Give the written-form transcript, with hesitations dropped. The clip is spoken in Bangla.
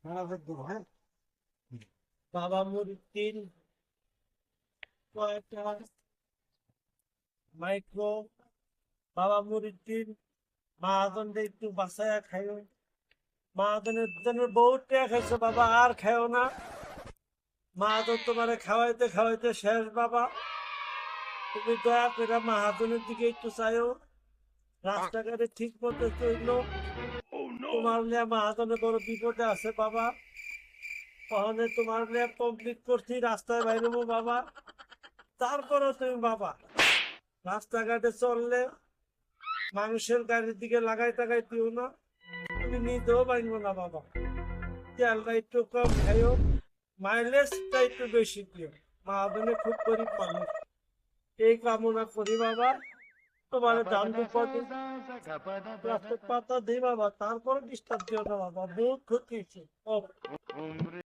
হ্যাঁ, বাবা মুরিদ্দিন কয়টা মাইক্রো বাবা মুরিদ্দিন মাহাজনটা একটু বাসায় খাইও। মাহাজনের জন্য বহুত টাকা খাইছো বাবা, আর খাইও না। মাহাজন তোমারে খাওয়াইতে খাওয়াইতে শেষ বাবা। তুমি দয়া করে মাহাজনের দিকে একটু চাইও, রাস্তাঘাটে ঠিক মতো চললো। তোমার লিয়া মাহাজনে বড় বিপদে আছে বাবা। তাহলে তোমার লিয়া কমপ্লিট করছি, রাস্তায় বাইরেবো বাবা। তারপরে তুমি বাবা রাস্তাঘাটে চললে মানুষের গাড়ির দিকে লাগাই টাগাই দিও না, তুমি নিজেও পাইবো না বাবা। তেলটা একটু কম খাইও, মাইলেজটা একটু বেশি দিও। মাহাজনে খুব গরিব মানুষ। এই কামনা করি বাবা। তোমার ডান বিপদে রাস্তার পাতা দিই বাবা, তারপরে ডিস্টার্ব দিও না বাবা, বহুত ক্ষতি হয়েছে।